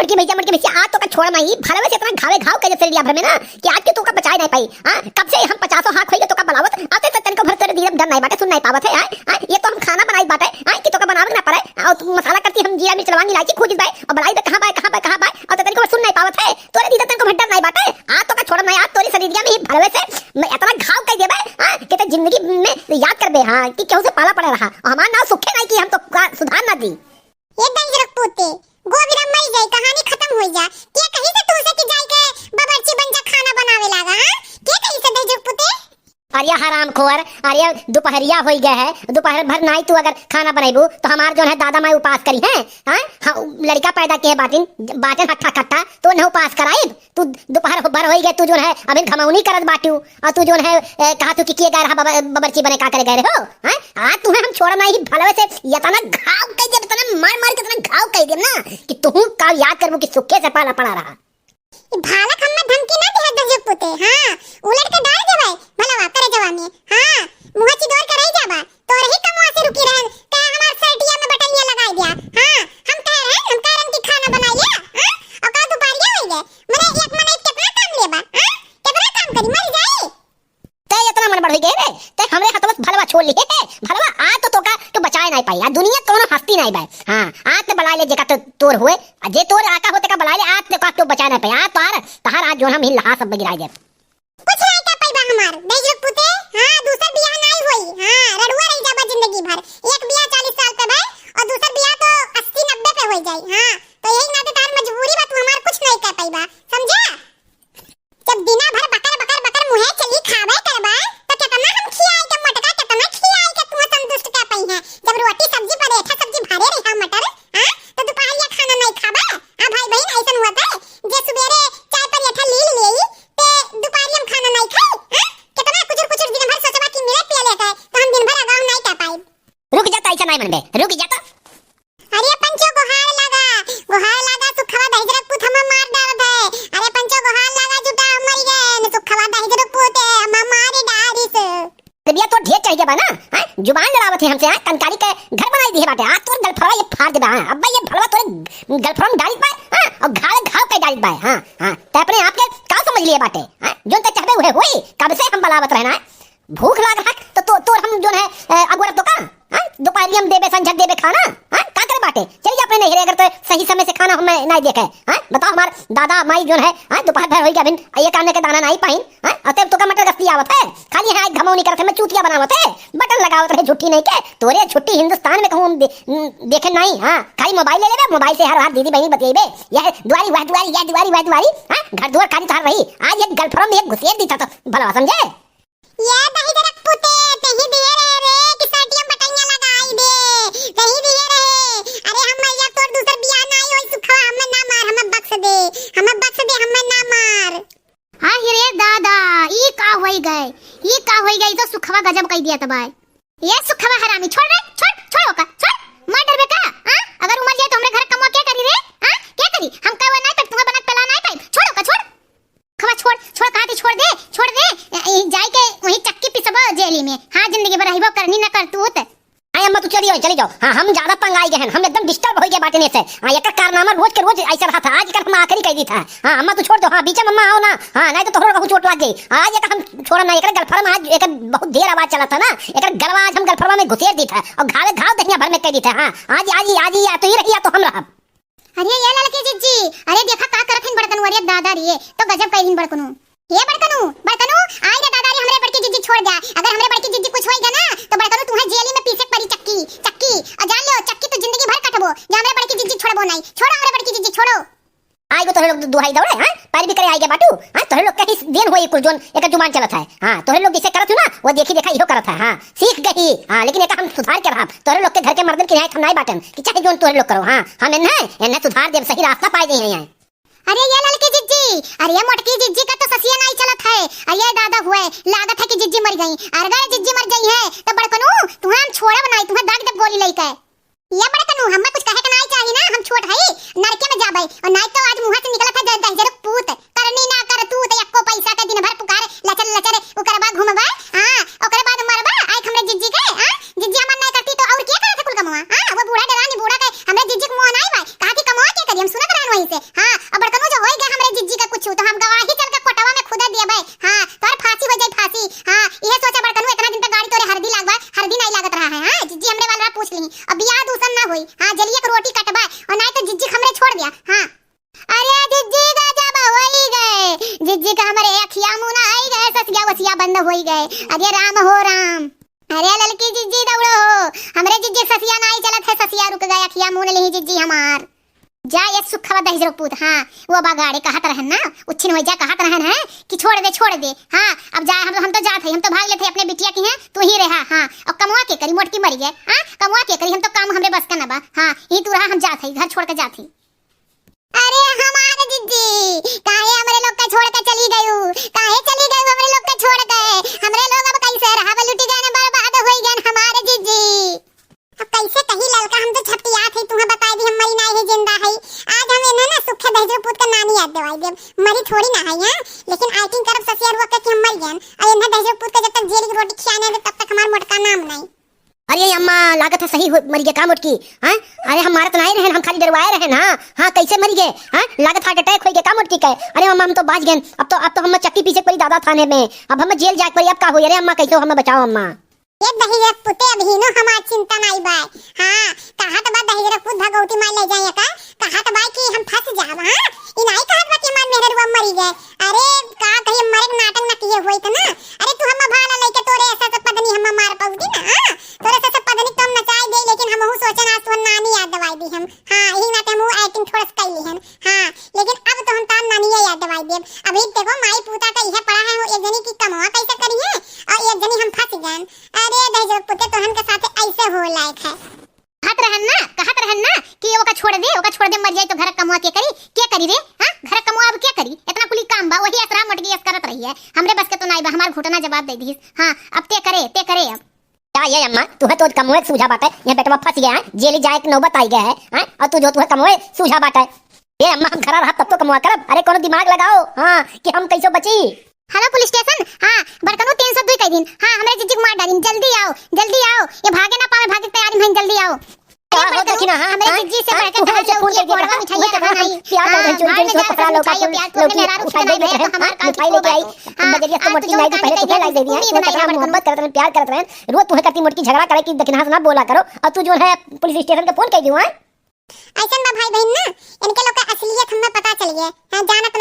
मुड़के भैया आज तो का छोड़ नहीं भलवे से इतना घावे घाव के जैसे लिया भर में ना कि आज के तो का बचाए नहीं पाई। हां कब से हम 50 हाथ खोई के तो का बनावत आते तो तन को भर तेरे धीरे डर नहीं बाटे सुन नहीं पावत है। हां ये तो हम खाना बनाई बाटे हां कि तो का बनावे ना पड़े और तू मसाला करती हम जीरा मिर्च लवांगी इलायची खोज बाय और बनाई तो कहां बाय और तन को सुन नहीं पावत है तोरे धीरे तन को भट्टर नहीं बाटे आज तो का छोड़ नहीं आज तोरी शरीरिया में भलवे से इतना घाव कर देबे हां कि ते जिंदगी में याद करबे हां कि क्यों से पाला पड़े रहा हमार नाव सुखे नहीं कि हम तो सुधार ना दी ये दंजरक पोते गोविरा मई जाई कहानी खत्म हो जा के कहीं से तू से कि जाई के बबरची बन जा खाना बनावे लागा। हां के कहीं से दंजरक पोते अरे हरामखोर अरे दोपहरिया हो गए है दोपहर भर नहीं तू अगर खाना बनाईबू तो हमार जो है दादा माई उपास करी है। हां लड़का पैदा किए बाटे हट्ठा कट्टा तो न उपास कराई तू दोपहर भर हो गए तू जो है अभी घमौनी करत बाटू और तू जो है कहा तू कि किए गए रहा बबरची बने का करे गए हो। हां आज तुम्हें हम छोड़ना ही भलवे से इतना घाव कह दे इतना मार के इतना घाव कह दे ना कि तू का याद करबू कि सुखे से पाला पड़ा रहा भाला खम्मा धमकी ना दे दंजरक पोते। हां उलट के डाल दे भाई भला करे जवानी। हां मुंह चिदोर कर रही जाबा तो रही कमवा से रुकी रह ते हमार सर्टिया में बटनिया लगाई दिया। हां हम कह रहे कि खाना बनाइए। हां और का दोपहरिया हो गए मने एक मने कितना काम लेबा। हां कितना काम करी मर जाई ते इतना मन बढ़ गए रे ते हमरे हाथ में भलवा छोड़ लिए भलवा आ तो का तो बचाए नहीं पाई दुनिया कोनो हस्ती नहीं बाय। हां आज ते बला ले जेका तो तोर हुए जे तोर आका होते का बला ले आज ते का तो बचाए नहीं पाई आ तार तहार आज जो हम हिल लहा सब गिराए दे कुछ नहीं का पाईबा हमार दंजरक पुते। हां दूसरा बियाह नहीं होई। हां रडुआ रह जाबा जिंदगी भर एक बियाह 40 साल पे भाई और दूसरा बियाह तो 80 90 पे हो जाई। हां तो यही नाते तार मजबूरी बा तू हमार कुछ नहीं कर पाईबा समझा। जब दिना भर बकर मुहे चली खावे करबा तो कितना हम खियाई के मटका कितना खियाई के तू संतुष्ट कर पाई है। जब रोटी सब्जी पराठा सब्जी भारे रहा मटर हां तो दोपहरिया खाना नहीं खाबा। हां भाई बहन ऐसा होता है जे सुबेरे चाय पराठा ले लेई ते दोपहरिया में खाना नहीं खाई। हां कितना कुछ दिन भर सोचबा कि मेरे पे लेता है तो हम दिन भर आगाम नहीं कर पाई। रुक जा ऐसा नहीं मनबे रुक जा तो अरे पंचो गोहार लगा सुखवा दहिजरक पुत हम मार डालत है। अरे पंचो गोहार लगा जुटा मर गए न सुखवा दहिजरक पुत हम मारे डारिस बिया तो ढेर चाहिए बा ना। हां जुबान लड़ावत है हमसे। हां कंकारी के घर बनाई दी है बाटे आज तोर गलफरवा ये फाड़ देबा। हां अब्बा ये भलवा तोरे गलफरवा में डालित बा। हां और घाव पे डालित बा। हां ते अपने आप के का समझ लिए बाटे। हां जोन ते चाहबे हुए होई कब से हम बलावत रहना भूख लाग रहा तो तोर हम जो है अगोर तो का हां दोपहरिया में देबे संझक देबे खाना। हां का करे बाटे चल जा अपने नहीं रे अगर तो सही समय से खाना हमें नहीं देखे। हां बताओ हमार दादा माई जो है हां दोपहर भर होई गबिन ये काने के दाना नहीं पाइन। हां अतब तो का मटर गस्ती आवत है खाली है घमौनी करत में चूतिया बनावत है बटन लगावत है झूठी नहीं के तोरे छुट्टी हिंदुस्तान में कहूं देखे नहीं। हां खाली मोबाइल ले लेबे मोबाइल से हर दीदी बहन बतिएबे यह दुआरी वह दुआरी। हां घर दुआर खाली तार रही आज एक गर्लफ्रेंड में एक घुसेर दी था तो भला समझे ये दहिजरक पुते तही दिए रे कि सर्टिया बटनिया लगाई दे तही दिए रे। अरे हम मैया तोर दूसर बियाह नहीं होई सुखवा हमें ना मार हमें बख्श दे हमें ना मार। हां रे दादा ई का होई गई तो सुखवा गजब कह दिया तबाय ये सुखवा हरामी छोड़ ओका छोड़ मार डरबे का। हां अगर उमर जाए तो हमरे घर कमा क्या करी रे। हां क्या करी हम कहवा नहीं पर तुम्हें बनत पला नहीं पाई छोड़ ओका खवा छोड़ कहती छोड़ दे जाई के वही चक्की पिसबा जेली में। हां जिंदगी भर रहिबो करनी न कर तू त हां अम्मा तू चली जाओ। हां हम ज्यादा पंगाई गए हैं हम एकदम डिस्टर्ब हो गए बाटने से। हां एक कारनामा रोज के रोज ऐसा रहा था आज कर हम आखिरी कह दी था। हां अम्मा तू छोड़ दो। हां बीच में अम्मा आओ ना। हां नहीं तो तोहरा को चोट लग गई आज एक हम छोड़ा ना एक गलफरवा में आज एक बहुत देर आवाज चला था ना एक गलवा आज हम गलफरवा में घुसेर दी था और घाव दहिया भर में कह दी था। हां आज या तो ही रही या तो हम रहा। अरे ये लड़के जिज्जी अरे देखा का करत हन बड़कन वरिया दादा रे तो गजब कहिन बड़कनु ये बड़कनु आई रे दादा रे हमरे बड़की जिज्जी छोड़ जा। अगर हमरे बड़की जिज्जी कुछ होई ना तो बड़कनु तुम्हें जेली में पीसे पड़ी चक्की और जान लो चक्की तो जिंदगी भर कटबो जे हमरे बड़की जिज्जी छोड़बो नहीं। छोड़ो हमरे बड़की जिज्जी छोड़ो आई गो तोहरे लोग दुहाई दौड़े। हां पैर भी करे आई गए बाटू। हां तोहरे लोग कहीं दिन होई कुल जोन एक जुबान चलत है। हां तोहरे लोग जैसे करत हो ना वो देखी देखा इहो करत है। हां सीख गई। हां लेकिन एक हम सुधार के रहा तोहरे लोग के घर के मर्दन की नहीं नाई बाटन कि चाहे जोन तोहरे लोग करो। हां हम इन्हें सुधार देव सही रास्ता पाए नहीं है। अरे ये लड़की जिज्जी अरे ये मोटकी जिज्जी का तो ससिया नहीं चलत है। अरे दादा हुए लागत है कि जिज्जी मर गई अगर जिज्जी मर गई है तो बड़कनु तुम्हें हम छोड़ा बनाई तुम्हें दाग दे गोली लेके ये बड़कनु हमें कुछ कहे का नहीं चाहिए ना हम छोड़ है नरके में जाबे और नहीं तो आज मुंह से निकलत है दहिजरक पूत करनी ना कर तू तो एको पैसा के दिन भर पुकार लचर ओकर बाद घुमबा। हां ओकर बाद मरबा आई हमरे जिज्जी के। हां जिज्जी हमन नहीं करती तो और क्या करे कुल कमवा। हां वो बूढ़ा डरानी बूढ़ा के हमरे जिज्जी के मुंह नहीं भाई कहा कि कमवा के करी हम सुनत रहन वहीं से। हां अब बड़कनो जो होई गए हमरे जिज्जी का कुछ तो हम गवाही चल के कोटवा में खुदा दिए भाई। हां तोर फांसी हो जाई फांसी। हां ये सोचा बड़कनो इतना दिन तक गाड़ी तोरे हरदी लागबा, हरदी नहीं लागत रहा है। हां जिज्जी हमरे वाला पूछ ली अब बियाह दूसर ना होई। हां जलिए के रोटी कटबा और नहीं तो जिज्जी हमरे छोड़ दिया। हां अरे जिज्जी का जब होई गए, जिज्जी का हमारे अखिया मुंह ना आई गए, ससिया वसिया बंद होई गए। अरे राम हो राम। अरे ललकी जिज्जी दौड़ो हो, हमरे जिज्जी ससिया ना आई चलत है, ससिया रुक गए, अखिया मुंह नहीं जिज्जी हमार। जा ये सुखवा दहिजरो पूत। हां वो बागाड़े कहत रहन ना, उच्छिन होई जा कहत रहन है कि छोड़ दे छोड़ दे। हां अब जा हम तो जात है, हम तो भाग लेते अपने बिटिया की है, तू ही रहा। हां अब कमवा के करी, मोटकी मरी गए। हां कमवा के करी, हम तो काम हमरे बस का ना बा। हां ही तू रहा, हम जात है, घर छोड़ के जात है। अरे हमारे जिज्जी काहे हमरे लोग का छोड़ के चली गयू, काहे चली गयू हमरे लोग का छोड़ के। हमरे लोग अब कैसे रहा लुटी गए, बर्बाद होई गए हमारे जिज्जी। अब कैसे कही ललका, हम तो छपटिया थे, तुम्हें बताई दी हम मरी नहीं है जिंदा है। आज हम इन्हें ना सुखे दहिजरो पूत का नानी याद दिवाई देब, मरी थोड़ी ना है। हां लेकिन एक्टिंग करब ससिया रुआ के हम मर गए और इन्हें दहिजरो पूत का जब तक जेल की रोटी खियाने दे तब तक हमार मोटका नाम नहीं। अरे अम्मा लागत है सही मरी गए का मोटकी। हाँ अरे हम मारत नहीं रहे, हम खाली डरवाए रहे ना। हाँ कैसे मरी गए? हाँ लागत हार्ट अटैक हो गया का मोटकी के। अरे अम्मा हम तो बाज गए, अब तो हम चक्की पीछे पड़ी दादा थाने में, अब हम जेल जाके पड़ी, अब का हो? अरे अम्मा कैसे हमें बचाओ अम्मा। ये दहिजरो पुते अभिनो हमार चिंता नहीं बाय। हां कहा तो बा दहिजरो पुत भगवती मार ले जाए का, कहा तो बाय कि हम फंस जाब। हां ई नहीं कहत बा कि हमार मेहर रुआ मरी गए। अरे का कही मरे नाटक ना किए होई त ना। अरे तू हम भाला लेके तोरे ऐसा सब पदनी हम मार पाउदी ना। हां तोरे ऐसा सब पदनी तुम नचाई दे, लेकिन हम सोचन आज तो नानी याद दवाई दी हम। हां ही ना ते हम एक्टिंग थोड़ा सा कैली हन। हां लेकिन अब तो हम ताम नानी याद दवाई देब। अभी देखो माई पूता का यह पड़ा है, वो एक जनी की कमवा कैसे करी है और एक जनी हम फंस गए। अरे दहिजरो पुते तोहन के साथ ऐसे हो लायक है। कहत रहन ना कि ओका छोड़ दे मर जाए तो घर कमवा के करी रे। हां घर कमवा अब क्या करी, इतना कुली काम बा, वही असरा मटकी अस करत रही है, हमरे बस के तो नहीं बा, हमार घुटना जवाब दे दी। हां अब ते करे अब क्या ये अम्मा तू है तो कमोए सूझा बाटे, ये बेटवा फंस गया है, जेल जाए के नौबत आई गया है। और तू जो तू है कमोए सूझा बाटे। ये अम्मा हम खरा रहा तब तो कमवा करब। अरे कोनो दिमाग लगाओ हां कि हम कैसे बची। Hello police station. हां बड़कनो 302 कह दिन। हां हमरे जिज्जी को मार डालिन, जल्दी आओ ये भागे ना पावे, भागे तैयारी में जल्दी आओ। क्या होता कि ना हमरे जिज्जी से बैठ के कहा फोन के बोलवा मिठाई खाना नहीं, प्यार और चुन चुन पकड़ा लो का उठाई दे रहे हम मिठाई लेके आई बजरिया से मोटकी नहीं पहले तुझे लाई दे दिया, तू कितना मोहब्बत करत रहे, प्यार करत रहे, रोज तुम्हें करती मोटकी झगड़ा करे कि दखना ना बोला करो, और तू जो है पुलिस स्टेशन का फोन कर दियो। हां ऐसा ना भाई बहन ना, इनके लोग का असलियत हमें पता चल गया है, जानत